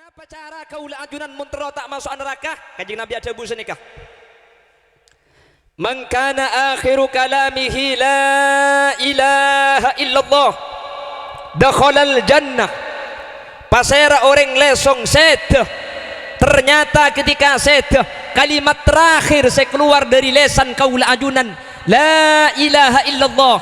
Kenapa cara kaula ajunan muntero tak masuk neraka? Kanjeng Nabi ada busa nikah. Man kana akhiru kalamihi la ilaha illallah dakhalal jannah. Pasera orang lesong set. Ternyata ketika set kalimat terakhir saya keluar dari lesan kaula ajunan la ilaha illallah,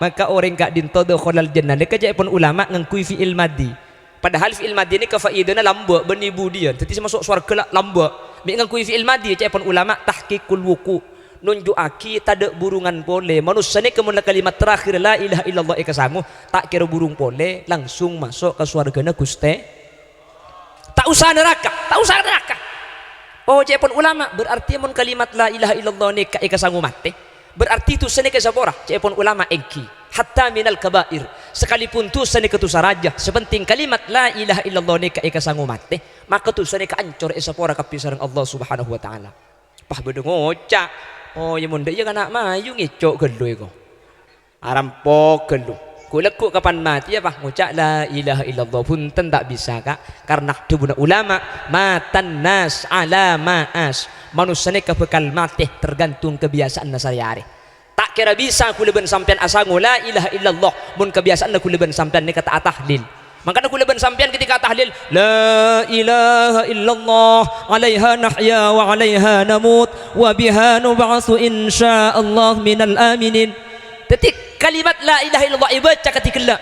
maka orang kak dinto dakhalal jannah. Deka jai pun ulama ngangkui fi'il madi. Padahal fi'il madi ini kefaidana lambak benibu dia. Jadi masuk surga lambak. Mik ngangkui fi'il madi cai pun ulama tahqiqul wuku. Nunjuaki tada burungan pole. Manusia ni kemudian kalimat terakhir la ilaha illallah eka sangu tak kira burung pole langsung masuk ke surgana Gusti. Tak usah neraka, tak usah neraka. Oh cai pun ulama berarti mun kalimat la ilaha illallah ni eka sangu mati. Berarti tu seni ke sapora cai pun ulama engki hatta minal kabair, sekalipun tu seni ke tu saraja sepenting kalimat la ilaha illallah ni eka sangu mati, maka tu seni ke ancor esapora kapisareng Allah Subhanahu wa taala. Pah bedo ngocak. Oh ya mun ya kana mayu ngecok gelo iko. Arampok gelo. Kulekuk kapan mati ya Pak ngucap la ilaha illallah punten tak bisa Kak, karena debuna ulama matan nas ala maas, manusia ni kebekal mati tergantung kebiasaan sehari-hari. Tak kira bisa aku leben sampean asangu la ilaha illallah mun kebiasaan aku leben sampean ni kata tahlil. Makanya aku leben sampean ketika tahlil la ilaha illallah alaiha nahya wa alaiha namut wa biha nub'atsu insyaallah minal aminin. Detik kalimat la ilaha illallah ibaca ketika la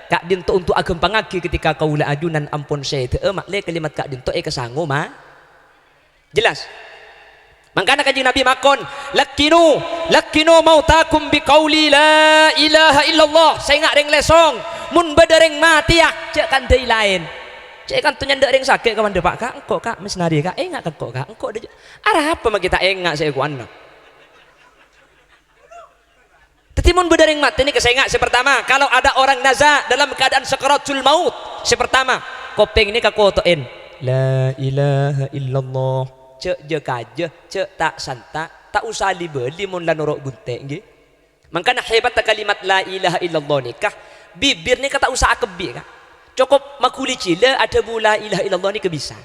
kak dinto untuk agem pangagi ketika kaula ajunan ampun saya teu makle kalimat kak dinto kesangu ma jelas. Makanya kanjeng Nabi makon lakinu mautakum biqauli la ilaha illallah. Saya ngak reng lesong mun badereng mati ya cek kan deui lain. Cek kan tuh nyandak reng sakit kawan de Pak Kak engko Kak mesnari Kak ngak kok Kak engko arah apa mah kita engak saya ku anak. Tetimun bedereng mati ini kesengak sepertama kalau ada orang naza dalam keadaan sakaratul maut sepertama kopeng ini kakotoin la ilaha illallah cek je kaje cek tak santa tak usah libeli mun lan norok bunte nggih. Makanya hebat kalimat la ilaha illallah nikah bibir ni kata usah akebi Kak. Cukup makuli cile ada bu la ilaha illallah ni kebisa.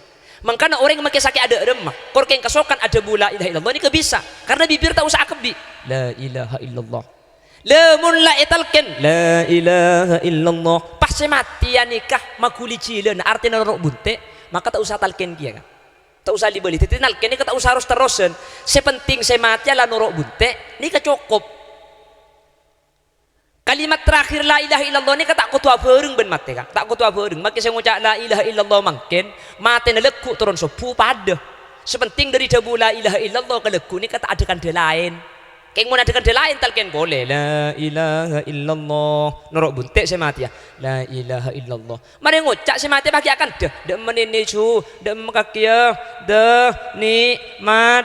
Makanya orang yang makai sakit ada remah korkeng kasokan ada bu la ilaha illallah ni kebisa karena bibir tak usah akebi la ilaha illallah. Lamun la italken la ilaha illallah pas mati ya nikah makuli cileun artinya norok bunte maka tak usah talken kia Kak. Tak usah dibeli titi nalken ni tak usah harus terusan sepenting saya mati lah norok bunte nikah cukup. Kalimat terakhir la ilaha illallah ni tak kutua beureng ben mati Kak tak kutua beureng maka saya ngucap la ilaha illallah mangken mati na leku turun sepu pada sepenting dari dabu la ilaha illallah ke leku ni kata adakan de lain. Keng mau adakan de lain talken boleh la ilaha illallah norok bunte saya mati ya la ilaha illallah mari ngucap saya mati bagi akan de menini cu de makakia de nikmat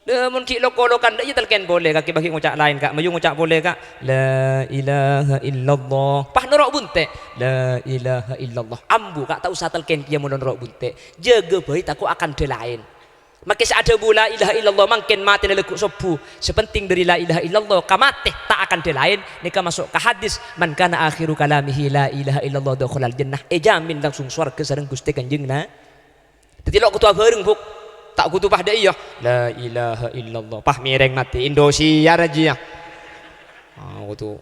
de mun ki lokolokan de talken boleh kaki bagi ngucap lain Kak mayu ngucap boleh Kak la ilaha illallah pah norok bunte la ilaha illallah ambu Kak tak usah talken kia mun norok bunte jaga baik aku akan de lain. Maka seada bu la ilaha illallah mangken mati na lekuk sopu sepenting dari la ilaha illallah kamate tak akan de lain nika masuk ke hadis man kana akhiru kalamihi la ilaha illallah dakhalal jannah jamin langsung surga sareng Gusti Kanjengna. Dadi lok kutua bareng buk tak kutu pah dei ya la ilaha illallah pah mireng mati Indosiar aja ya kutu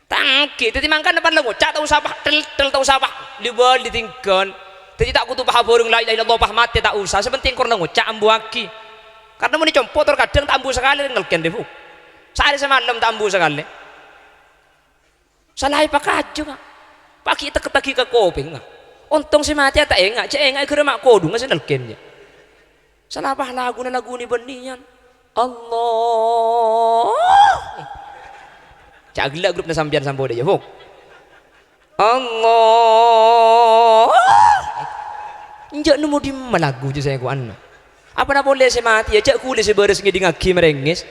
tangki dadi mangkan depan lengo cak tak usah pah tel tak usah pah libal ditinggon. Jadi tak kutu paha borong la ilaha illallah pah mati tak usah sepenting korna ngucap ambu aki karena mau dicompo terkadang tak ambu sekali ngelken debu sehari semalam tak ambu sekali salah apa kaju Kak pagi teki ke koping untung si mati tak engak cek engak kira mak kodung ngasih ngelken salah apa lagu ni benian Allah cak gila grup na sampian sampo deh ya Allah injak nemu di lagu je saya ku anna apa nak boleh saya mati ya cak kulis beres ngidi ngaki merengis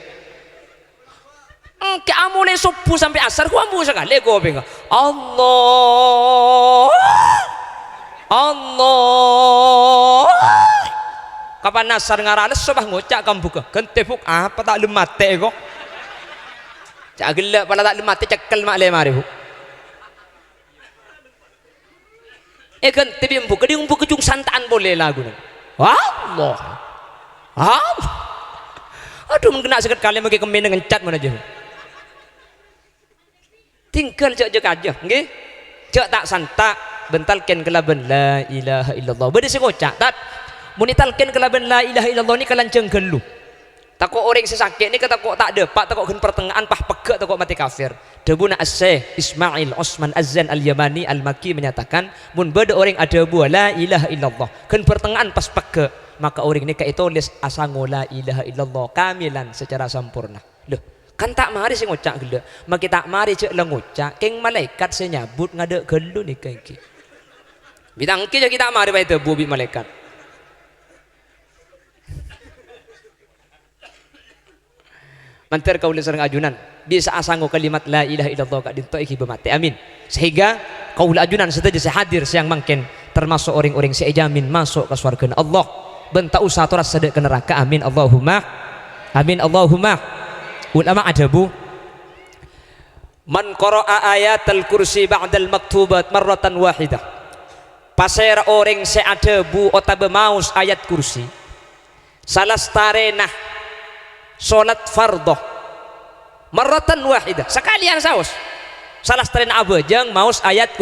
ke amule subuh sampai asar ku ambu sekali ku penga Allah Allah kapan asar ngarales sobah ngocak kambuka kentepuk apa tak lemate kok cak gelak pala tak lemate cekel mak le mari bu kan tapi empu kedi empu kecung santaan boleh lagu nih. Allah. Allah. Aduh mengena sekali kali bagi kemen dengan cat mana aja. Tinggal cek aja, nggih. Cek tak santak bentalkan kelaban la ilaha illallah. Bade sekocak tat. Munitalkan kelaban la ilaha illallah ni kalanceng gelu. Takut orang sesakit ni kata kok tak ada, pak takut gen pertengahan pah pegak takut mati kafir. Debuna As-Syekh Ismail Osman Azzan Al-Yamani Al-Maki menyatakan mun bade orang ada buah la ilaha illallah gen pertengahan pas pegak, maka orang ni kai tulis asango la ilaha illallah kamilan secara sempurna. Loh, kan tak mari sing ngocak gele. Maki tak mari cek lengocak keng malaikat senyabut ngade gelu ni kae iki. Bidang ki kita mari bae tebu bi malaikat. Mantar kau sareng ajunan bisa asango kalimat la ilaha illallah kak dinto iki bemate amin sehingga kau ajunan setuju sehadir siang mangken termasuk orang-orang sejamin masuk ke surga Allah benta usah toras sedek ke neraka amin Allahumma amin Allahumma. Ulama adabu man qara'a ayatal kursi ba'dal maktubat marratan wahidah pasera orang seadabu otabe maus ayat kursi salastarenah solat fardhu marratan wahidah sekalian saus salah setren abejang maus ayat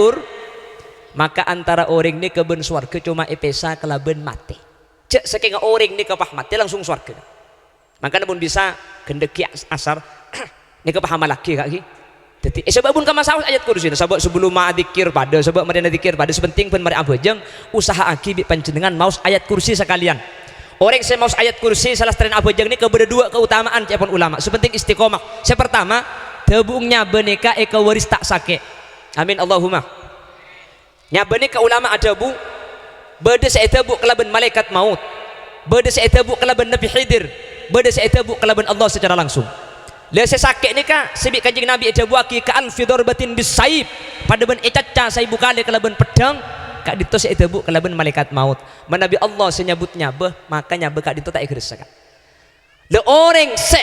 maka antara orang ni keben swarga cuma epesa kelaben mati cek saking orang ni kepah mati langsung swarga maka pun bisa gendeki asar ni kepah malaki kaki jadi sebab pun kama saus ayat kursi sebab sebelum ma dzikir pada sebab mereka dzikir pada sepenting pun mereka abejang usaha aki bi panjenengan maus ayat kursi sekalian. Orang saya mau ayat kursi salah setren abajang ini kedua keutamaan cepon ulama sepenting istiqomah. Saya pertama tebungnya beneka eka waris tak sake amin Allahumma nyabene ka ulama adabu bade saya tebuk kelaban malaikat maut bade saya tebuk kelaban Nabi Khidir bade saya tebuk kelaban Allah secara langsung. Lah saya sake ni ka sebik kanjeng Nabi adabu aki ka alfi darbatin bisaib pada ben ecaca saya bukale kelaban pedang kak dito saya tebuk kelaban malaikat maut menabi Allah senyabutnya beh makanya beh kak dito tak igresakan le orang se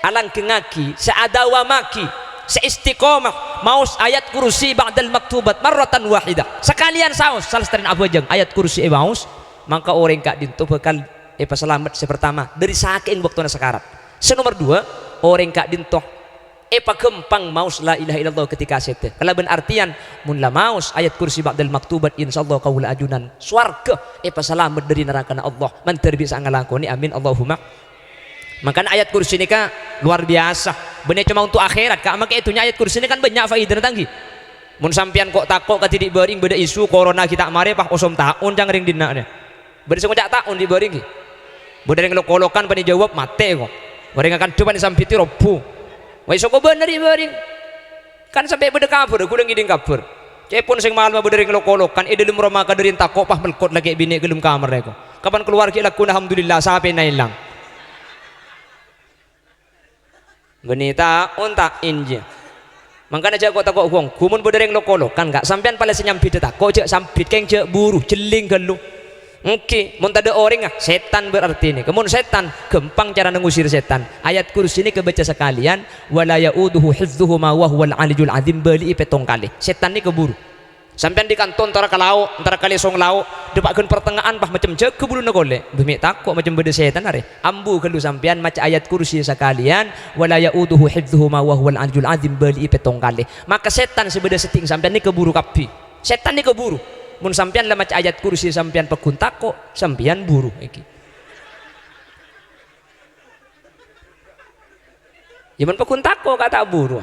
alang kengaki seadawa maki se istiqomah maus ayat kursi ba'dal maktubat marratan wahidah sekalian saus salah setren abajang ayat kursi maus maka orang kak dito bakal selamat sepertama dari saking waktu sekarat senomor dua orang kak dito gempang maus la ilaha illallah ketika sete kalaban artian mun la maus ayat kursi ba'dal maktubat insyaallah kaula ajunan swarga selamat dari neraka Allah mantar bisa ngalakoni amin Allahumma. Makanya ayat kursi ini kan luar biasa bener cuma untuk akhirat kak maka itunya ayat kursi ini kan banyak faidah tanggi mun sampian kok takok katidik bering beda isu corona kita mare pah osom taun jang ring dina nya beda sing ngocak taun di bering ki beda ring lokolokan pani jawab mate kok bering akan coba disampiti robu. Wah soko bener ya bering kan sampai beda kabur gudang giding kabur cepun sing malam beda ring lokolokan dalam rumah kaderin takok pah melkot lagi bini gelum kamar reko kapan keluar ki lakuna alhamdulillah sampai na ilang genita unta inje makanya jago takok gong kumun beda ring lokolokan gak sampean pala senyampit takok cek sampit keng cek buru celing gelu. Oke, mun ada orang setan berarti ini. Kemun setan gampang cara mengusir setan. Ayat kursi ini kebaca sekalian wala yauduhu hifdzuhuma wa huwal aliyul azim beli petong kali. Setan ini keburu. Sampean di kanton antara kalau antara kali song lau depakkeun pertengahan pah macam cek keburu negole. Bumi takok macam beda setan are. Ambu kelu sampean maca ayat kursi sekalian wala yauduhu hifdzuhuma wa huwal aliyul azim beli petong kali. Maka setan sebeda seting sampean ini keburu kapi. Setan ini keburu. Mun sampian lah maca ayat kursi sampian peguntak kok sampian buru iki. Ya mun peguntak kok kata buru.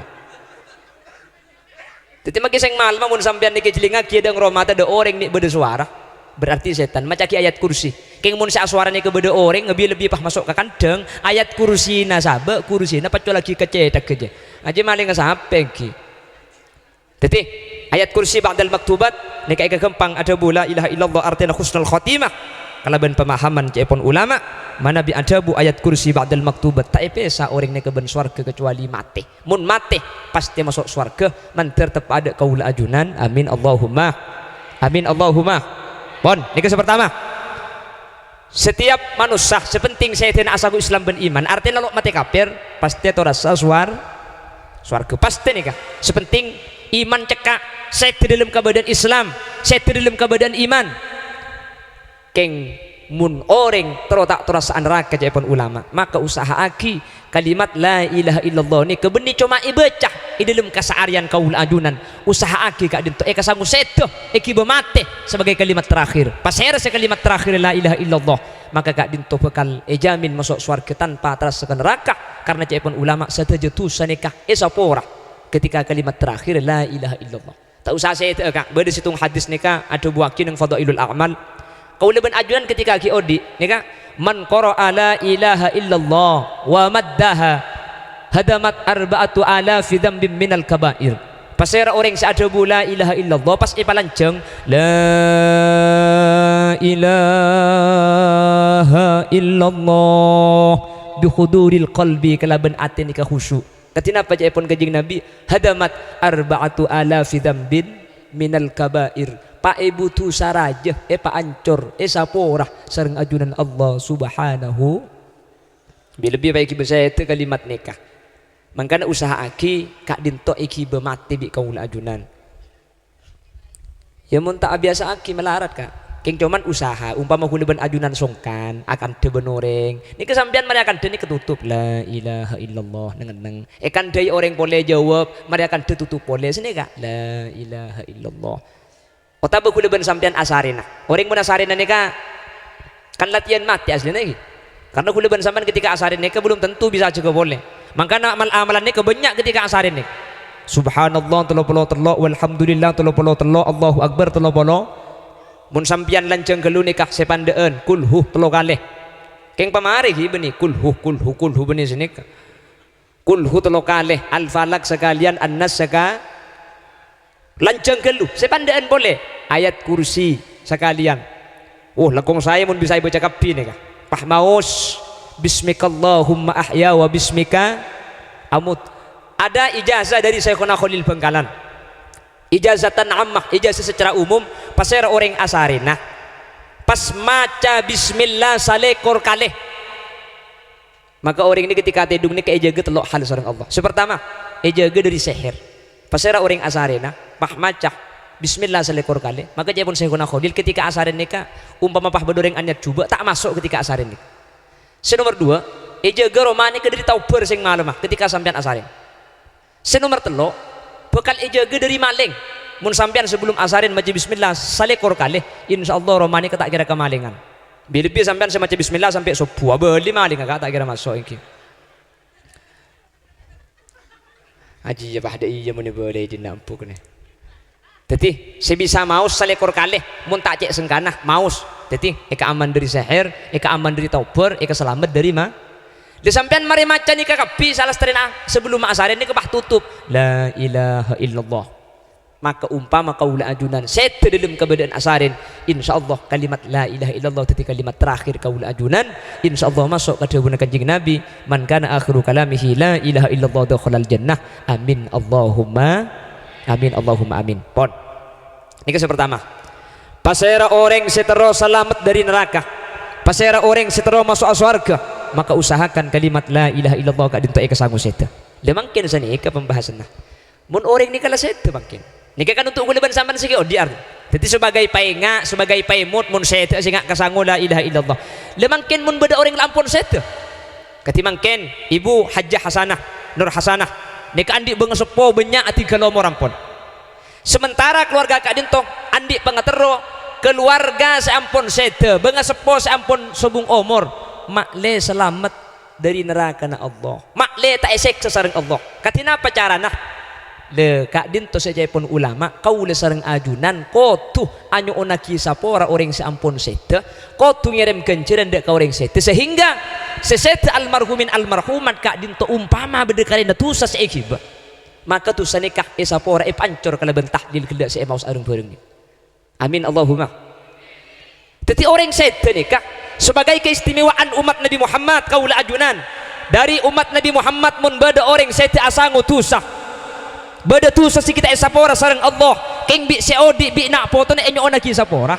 Teti magi sing malma mun sampian niki jelinga kieu deng romata de orang ni beda suara berarti setan maca ki ayat kursi. Keng mun sa suarane ke beda orang lebih pah masuk ke kandang ayat kursi na sabe kursi na pacu lagi kecetak keje. Aja maling sape ki. Teti ayat kursi ba'dal maktubat nek aya gampang ada bula ilaha illallah artinya husnul khotimah kalaban pemahaman cepon ulama mana bi adabu ayat kursi ba'dal maktubat tak epesa orang nek keben swarga kecuali mati mun mati pasti masuk swarga manter tep ada kaula ajunan amin Allahumma amin Allahumma. Pon niki pertama setiap manusia sepenting saya tina asaku Islam ben iman artinya lo mati kafir pasti to rasa swarga pasti nih kah sepenting iman cekak set dalam keadaan Islam, set dalam keadaan iman keng mun orang terotak terasaan neraka jepun ulama, maka usaha aki kalimat la ilaha illallah ni kebeni cuma ibecah di dalam keseharian kaul ajunan, usaha aki kak dinto eka sangu seto eki bemate sebagai kalimat terakhir pasir kalimat terakhir la ilaha illallah, maka kak dinto bekal ejamin masuk surga tanpa terasa neraka, karena jepun ulama setuju sanikah esapora ketika kalimat terakhir la ilaha illallah. Tak usah saya itu kak berde situng hadis nikah ada buakin yang fadailul a'mal kau leban ajuan ketika ki odi nikah man qara'a la ilaha illallah wa maddaha hadamat arba'atu alafi dzambin minal kabair. Pasera orang seada la ilaha illallah pas ipalanceng la ilaha illallah bi khuduril qalbi kalaban atin ka khusyuk. Katina apa pun kajing Nabi hadamat arba'atu alafi dzambin minal kabair. Pak ibu tu saraja pak ancor sapora sareng ajunan Allah subhanahu lebih baik saya itu kalimat nikah mangkana usaha aki kak dinto iki bemati bi kaul ajunan ya mun tak biasa aki melarat kak keng cuman usaha umpama kuliban ajunan songkan akan tebenoreng ni kesampian mereka akan deni ketutup la ilaha illallah neng kan dari orang boleh jawab mereka akan ditutup boleh sini kak la ilaha illallah. Otak kuliban sampean asarina orang mun asarina nika kan latihan mati asli lagi karena kuliban sampean ketika asarin nika belum tentu bisa juga boleh, makanya amal-amalan nika banyak ketika asarin nika subhanallah telopolo telo walhamdulillah telopolo telo Allahu akbar telopolo mun sampean lanceng kelu nikah sepandeen kulhu telo kalih keng pamari ki benih kulhu benih sini kulhu telo kalih al falak sekalian annas seka lanceng kelu sepandaan boleh ayat kursi sekalian langkong saya mun bisa baca kapi nih kah pah maus bismikallahumma ahya wa bismika amut. Ada ijazah dari Syekhuna Khalil Bangkalan ijazatan ammah ijazah secara umum pasera orang asarina pas maca bismillah salekor kaleh maka orang ini ketika tidung ini kejaga telok hal sareng Allah. Sepertama ejaga dari sihir pasera orang asarina pah macah bismillah selekor kali maka dia pun Syekhuna Khalil ketika asarin nikah umpama pah bedoreng anyat coba tak masuk ketika asarin nikah. Senomor dua ejaga romani ke dari tauber sing malemah ketika sampean asarin. Senomor telo bekal ejaga dari maling mun sampean sebelum asarin maca bismillah selekor kali insyaallah romani ke tak kira kemalingan bila sampean semaca bismillah sampai subuh beli maling tak kira masuk iki aji ya bahda iya mun boleh dinampuk nih. Jadi sebisa maus salekor kalih mun tak cek sengkanah maus. Jadi eka aman dari sihir, eka aman dari tauber, eka selamat dari ma. Di sampean mari maca nika kapi salah seterina sebelum asarin nika pah tutup la ilaha illallah. Maka umpama kaula ajunan set dalam keadaan asarin insyaallah kalimat la ilaha illallah tadi kalimat terakhir kaula ajunan insyaallah masuk ke dalam kanjeng Nabi man kana akhiru kalamihi la ilaha illallah dakhalal jannah amin Allahumma amin Allahumma amin. Pon ini yang pertama pasera orang setero selamat dari neraka pasera orang setero masuk surga maka usahakan kalimat la ilaha illallah kak dinto eka sangu seta lemangkin sani eka pembahasan mun orang ni kala seta bangkin nika kan untuk kuliban sampean sige odiar jadi sebagai painga sebagai paimut mun seta singa kasangu la ilaha illallah lemangkin mun beda orang lampun seta katimangkin ibu Hajjah Hasanah Nur Hasanah nika andi bengesepo banyak 3 lomor ampun sementara keluarga kak dinto andi pengetero keluarga seampun seta bengesepo seampun sobung omor makle selamat dari neraka na Allah makle tak esek sesareng Allah katina apa carana le kak dinto saja pun ulama kau le sareng ajunan kotu anyo onaki sapora orang seampun seta kotu ngirim kenciran dek ka orang seta sehingga seseta almarhumin almarhumat kak dinto umpama berdekali natusa seekib maka tu sanikah esapora pancor kala bentah dil kelak se maus arung bareng amin Allahumma. Jadi orang seta nikah sebagai keistimewaan umat Nabi Muhammad kaula ajunan dari umat Nabi Muhammad mun bada orang seta asangu tusah bada tusah si kita esapora sareng Allah keng bi seodi bi nak potone enyo onaki sapora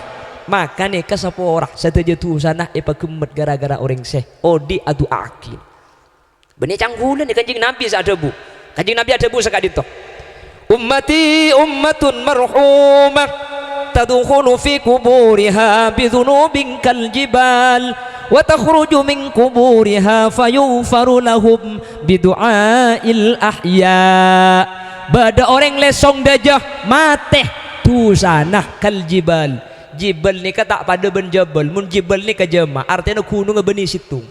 maka nih kasapora sateja tu sana pagemet gara-gara orang seh odi adu akil benih canggulan nih kanjing Nabi ada bu kanjing Nabi ada bu sekak dito ummati ummatun marhumah tadkhulu fi kuburiha bidhunubin kal jibal wa takhruju min kuburiha fayughfaru lahum bidu'ail ahya. Bada orang lesong dajah mateh tu sana kal jibal. Jibal ni kata pada ben jabal, mun jibal ni kajama artinya gunung beni situ.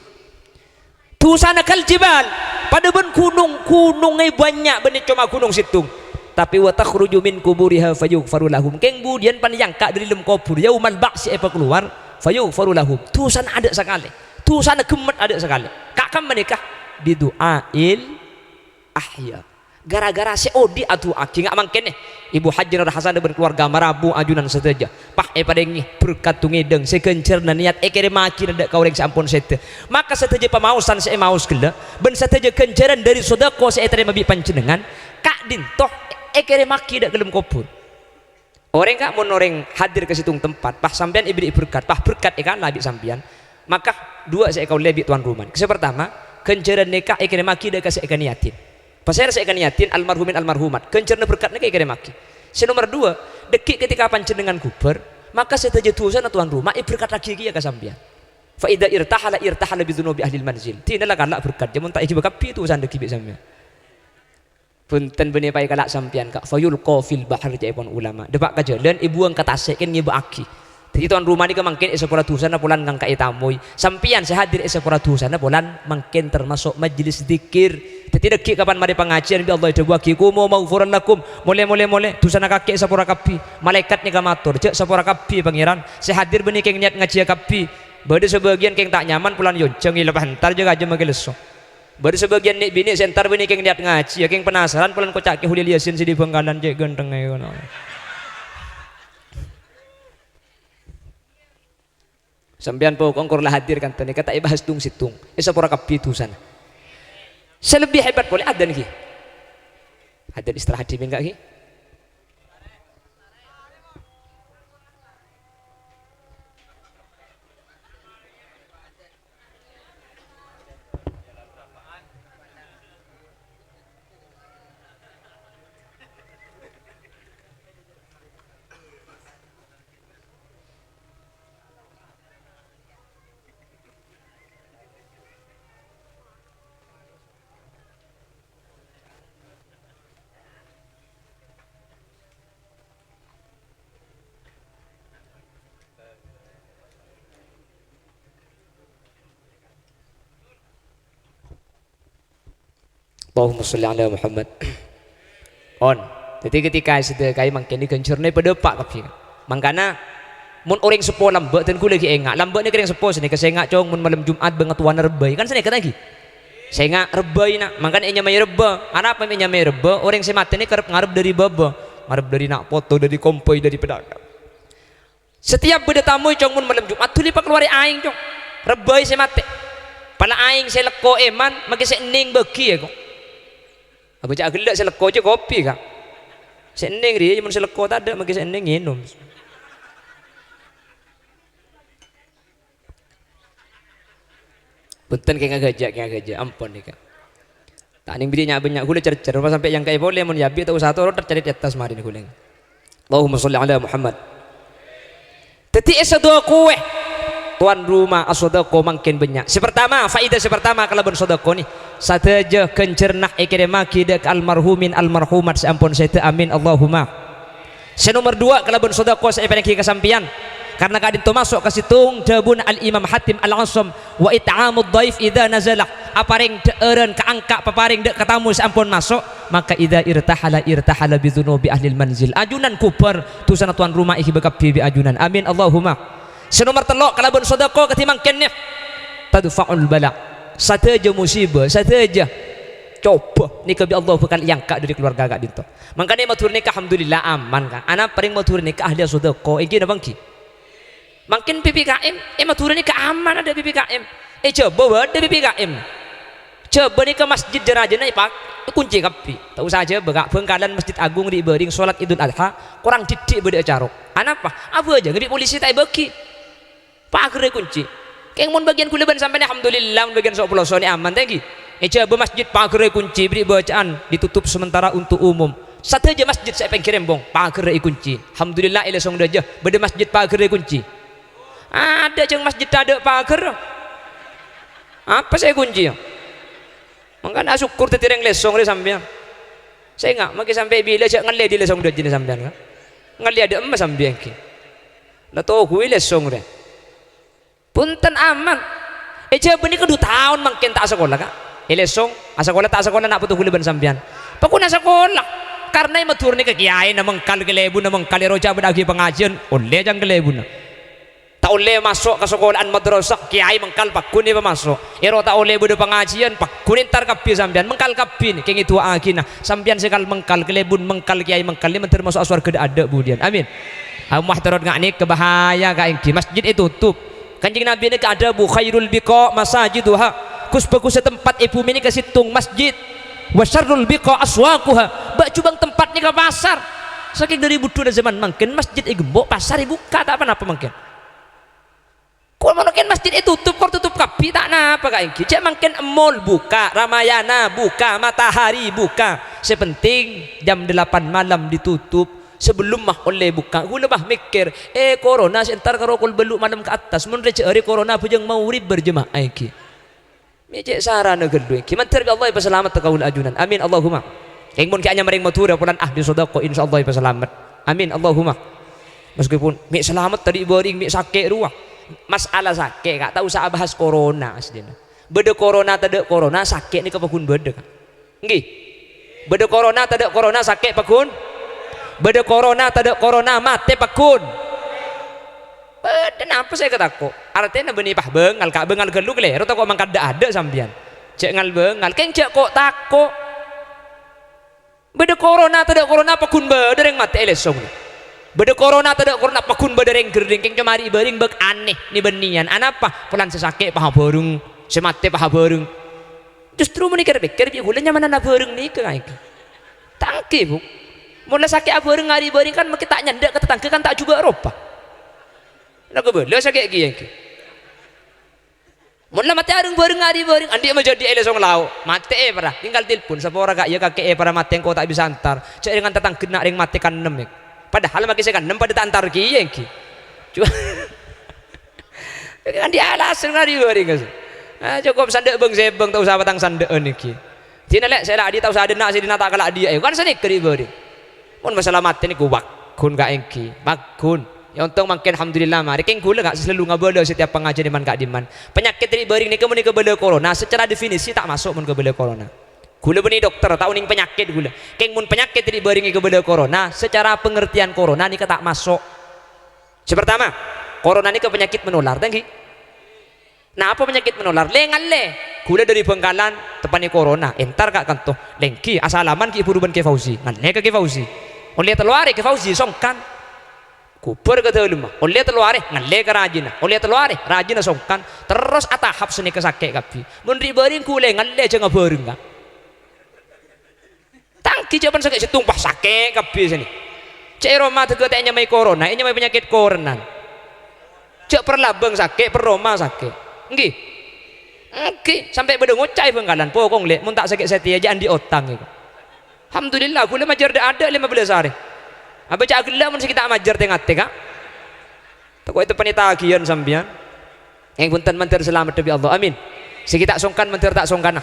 Tu sana kal jibal pada ben gunung ai banyak beni cuma gunung situ. Tapi wa takhruju min kuburiha fayughfaru lahum. Keng budian pan yangka dari dalam kubur yaumal ba'si apa keluar fayughfaru lahum. Tu sana ada sekali. Tu sana gemet ada sekali. Kak kam menikah bidu'ail ahya. Gara-gara seodi atu aki nggak mangkene Ibu Hajar Hasan dan keluarga marabu ajunan saja pah padengi berkat tungedeng sekencer dan niat ekere maki ndak kau reng sampun sete maka sateja pamausan saya maus gela ben sateja kenceran dari sodako saya terima bi panjenengan kak dintoh ekere maki dak gelem kubur orang kak mun orang hadir ke situng tempat pah sampean ibri berkat pah berkat ikan labi sampean maka dua saya kau lebih tuan rumah pertama kenceran nikah ekere maki dak kasih ikan niatin pasal saya akan niatin almarhumin almarhumat kencerna berkatnya kayak kira maki. Nomor dua dekik ketika panjenengan kuber maka seteja tusan tuan rumah berkat lagi ya kasampian. Fa idza irtahala bidunubi ahli manzil. Tinalah kalak berkat jamun tak ijiba kapi tusan dekik sampean. Punten benih pai kalak sampean kak fayulqa fil bahr jaipun ulama. Debak ka jalan ibu ang katasek kan ngiba aki. Jadi tuan rumah ni kemangkin esapura tusan bulan ngangka itamoy. Sampian sehadir esapura tusan bulan mangkin termasuk majlis zikir. Tidak ki kapan mari pengajian bi Allah dawaki kumu maghfuran lakum mole dosana kakek sapura kapi malaikat ni kamatur cek sapura kapi pangeran sehadir benih keng niat ngaji kapi bade sebagian keng tak nyaman pulan yonceng lepas entar juga aja mage leso bade sebagian nik bini sentar benih keng niat ngaji keng penasaran pulan kocak ki hulil yasin sidi bangkalan cek genteng ae ngono sampean pokok lah hadir kan tadi kata ibahas tung situng sapura kapi tusan selebih hebat boleh ada nih ada istirahat di enggak ki Allahumma sholli ala Muhammad. On. Jadi ketika sudah kai mangkene gencerne pada pak kapi. Mangkana mun orang sepo lambek dan kula lagi engak. Lambek ni kering sepo sini kesengak cong mun malam Jumat bengetuan rebay kan sini kata lagi. Sengak rebay nak. Mangkana enya may reba. Apa enya may reba? Orang semate ni kerep ngarep dari baba. Ngarep dari nak foto dari kompoi dari pedagang. Setiap beda tamu cong mun malam Jumat tuli pak keluar aing cong. Rebay semate. Pala aing saya leko eman magi sening bagi ya kok. Aku cak gelak seleko je kopi kak. Seneng dia cuma seleko tak ada mungkin seneng minum. Punten kayak gajak ampun nih kak. Tak ning bidnya banyak gula cercer sampai yang kayak boleh mun yabi atau satu orang tercari di atas mari nih guling. Allahumma sholli ala Muhammad. Teti esadua kue tuan rumah asodako makin banyak. Sepertama faidah sepertama kalau bersodako nih sateja kencernah ekiremaki dek almarhumin almarhumat seampun saya amin Allahumma. Nomor dua kalau bersodako saya pengen kesampian karena kadin to masuk ke situng jabun al Imam Hatim al Asam wa it'amud dhaif idza nazala aparing deureun kaangka paparing dek katamu seampun masuk maka idza irtahala bidzunubi ahli manzil ajunan kubar tu sana tuan rumah iki bekapi bi ajunan amin Allahumma. Nomor telok kalau ben sedekah ketimang kennya tadfa'ul bala sateja musibah sateja coba nikah bi Allah bukan yang kak dari keluarga kak dinto makanya matur nikah alhamdulillah aman kak anak paling matur nikah ahli sedekah iki napa ki makin PPKM matur nikah aman ada PPKM coba ada PPKM coba nikah masjid jerajana pak kunci kapi tak usah aja bengkalan masjid agung di bering sholat idul adha kurang didik beda carok anak apa aja ngebi polisi tak bagi pagar kunci keng mun bagian kuleban sampai alhamdulillah bagian sok pulau soni aman tadi coba masjid pagar kunci beri bacaan ditutup sementara untuk umum Satu aja masjid saya pengen bong, pagar kunci. Alhamdulillah ile song aja, beda masjid pagar kunci. Ada jeng masjid ada pagar. Apa saya kunci ya? Mangkana syukur tetireng lesong le sampean. Saya enggak maki sampai bila saya ngalle di lesong aja ni sampean kan. Ngalle ada emas sampean ki. Lah to gue lesong re. Punten aman. Coba ni kedua tahun mungkin tak sekolah kak. Lesong, sekolah tak sekolah nak putus kuliban sampean. Pakuna sekolah. Karena yang matur ni ke kiai na mengkal ke lebu na mengkal roja berdagi pengajian oleh jang ke lebu na tak oleh masuk ke sekolahan madrasah kiai mengkal pakun ni masuk ero tak oleh budak pengajian pakun entar kapi sampean mengkal kapi ni keng itu akina sampean sekal mengkal ke lebu mengkal kiai mengkal ni mentar masuk aswar ke ada budian amin muhtarat ngak ni kebahaya kain ki masjid itu tutup kanjing nabi ni ada bu khairul biqa masajiduha kus tempat ibu ini ke situng masjid wa syarrul biqa aswaquha bak cubang tempat ni ke pasar saking dari butuh dan zaman mungkin masjid gembok pasar buka tak apa-apa mungkin kok mungkin masjid itu tutup kapi tak napa kayak gitu cek mungkin mall buka Ramayana buka Matahari buka sepenting jam 8 malam ditutup sebelum mah oleh buka gula bah mikir corona sebentar karo kul beluk malam ke atas mun receh hari corona bujang mau rib berjemaah iki mejek sarana gedue ki mantar bi Allah selamat taqaul ajunan amin Allahumma ing mun ki anya maring matura pulan ahli sedekah insyaallah selamat amin Allahumma meskipun mi selamat tadi boring mi sakit ruah masalah sakit gak tahu usah bahas corona asdina bede corona tade corona sakit ni kepakun bede kan nggih bede corona tade corona sakit pakun bede corona tade corona mate pakun kenapa saya kataku artinya benih pah bengal kak bengal gelu kele rota kok mangkat ada sambian cek ngal bengal keng cek kok tako beda corona tidak corona pakun beda yang mati elesong beda corona tidak corona pakun beda yang gerding keng cemari bering bek aneh ni benian anapa pelan sesake paha berung semate paha berung justru menikir pikir bi gulanya mana na berung ni ke kayak tangki bu mulai sakit berung ngari bering kan kita nyandak ke tetangga kan tak juga eropa nak boleh sakit gini. Mula mati arung bareng hari bareng, andi menjadi elesong lau, mati parah, tinggal telepon, sepora kak ya kakek para mati yang kau tak bisa antar, cek dengan tetang kena ring mati kan nem, padahal maki saya kan nem pada tak antar gini, cuma kan dia alasan hari bareng kas, cukup sandek beng sebeng tak usah batang sandek ni ki, tina lek saya lah dia tak usah ada nak saya tak kalah dia, kan sana keri bareng, mun masalah mati ni ku bakun kak engki, bakun. Ya untung makin alhamdulillah mari keng gula gak selalu ngabala setiap pengajian diman gak diman penyakit dari bering ni kemudian kebala corona secara definisi tak masuk mun kebala corona gula benih dokter tahu ning penyakit gula keng mun penyakit dari bering ni kebala corona secara pengertian corona ni tak masuk pertama corona ni ke penyakit menular tangki nah apa penyakit menular lengalle gula dari Bengkalan tepani corona entar gak kantoh lengki asalaman ki puruban ke Fauzi ngalle ke Fauzi oleh teluare ke Fauzi songkan kubur ke dalam oleh teluare ngalle ke rajina rajina songkan terus atahap seni kesakit kapi menri bering kule ngalle aja ngabareng kan tangki jaban sakit setumpah sakit kapi sini cek Roma tegak tanya mai corona ini mai penyakit corona cek perlabang sakit perroma sakit nggih sampai bedeng ngocai Bengkalan pokong le mun tak sakit setia aja andi otang itu alhamdulillah kule majar ada 15 hari apa cak gila mun kita majar tengah-tengah takut itu penitagian sambian yang punten mentir selamat demi Allah amin sikit songkan mentir tak songkan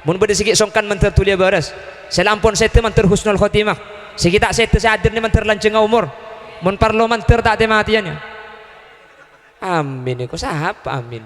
mun bede sikit songkan mentir tulia baras selampun sete mentir husnul khotimah sikit sete sadir ni mentir lanceng umur mun parlo mentir tak tematiannya amin iku sahab amin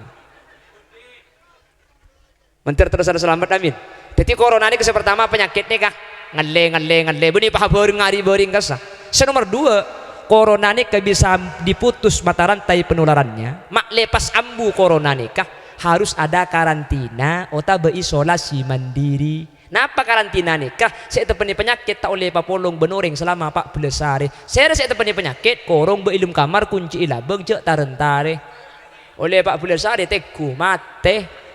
mentir terus ada selamat amin jadi corona ini pertama penyakit nih kah ngalle benih paha boring ngari boring kasah nomor 2 corona ini bisa diputus mata rantai penularannya mak lepas ambu corona ini kah harus ada karantina atau berisolasi mandiri napa karantina nih kah saya tepeni penyakit tak oleh papolong benoreng selama 14 hari saya tepeni penyakit korong beilum kamar kunci ilabeng cek tarentare oleh 14 hari teku mate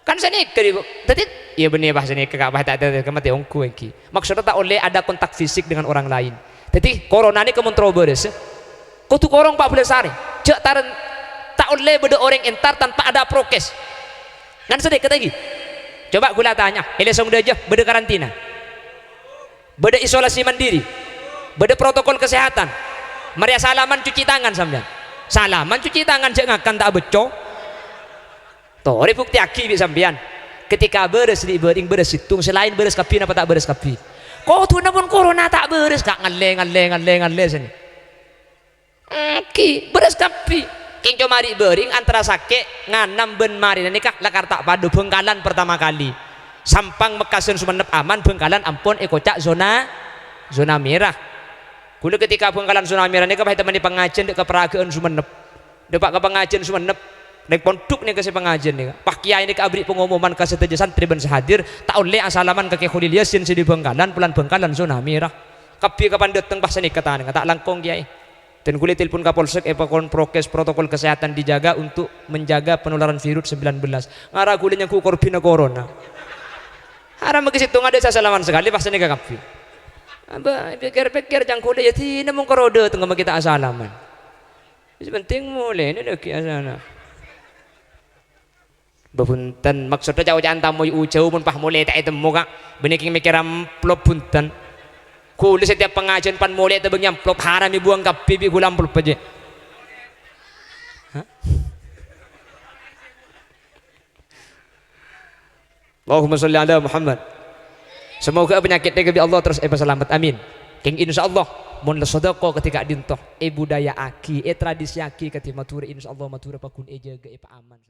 kan saya keri tadi iya benih bahasa ini kagak bah tak ada kemati ongku engki maksudnya tak oleh ada kontak fisik dengan orang lain jadi corona ini kemontroberes kau tuh korong 14 hari cek taren tak oleh beda orang entar tanpa ada prokes kan sedih kata lagi coba gula tanya elesong aja beda karantina beda isolasi mandiri, beda protokol kesehatan. Mari salaman cuci tangan sampean. Salaman cuci tangan jangan akan tak beco. Toh, bukti aki bi sampean. Ketika beres di bering beres hitung selain beres kapi apa tak beres kapi. Kau tuh namun corona tak beres kak ngalle sini. Aki beres kapi. King mari bering antara sakit nganam ben mari nikah lakar tak padu Bengkalan pertama kali. Sampang Mekasun Sumenep aman, Bengkalan ampun ekocak zona merah. Kulo ketika Bengkalan zona merah nikah bahaya teman di pengajian dek keperagaan Sumenep. Depak ke pengajian Sumenep. Nek pondok nih kasih pengajian nih, Pak Kiai ini kabri pengumuman kasih tejasan triben sehadir, tak oleh asalaman kaki Khulil Yasin si di Bengkalan, pulan Bengkalan zona merah. Kapi kapan datang pas nih kata tak langkong Kiai. Dan kulit telepon Kapolsek, prokes protokol kesehatan dijaga untuk menjaga penularan virus 19. Ngarah kulitnya ku korbina corona. Haram ke situ ada asalaman sekali pas nih kapi. Abah pikir-pikir jangan kulit ya tidak mau korode tengah kita asalaman. Penting mulai ini dek asana. Behunten maksudnya jauh-jauh tamu ujau pun pah mulai tak itu muka beniking mikiram plop punten kulit setiap pengajian pan mulai itu bang plop haram buang kapi bi gulam plop aja. Allahumma sholli ala Muhammad. Semoga penyakitnya kebi Allah terus selamat amin. King insyaallah mun sedekah ketika dintoh budaya aki tradisi aki ketika matur insyaallah matur pakun jaga aman.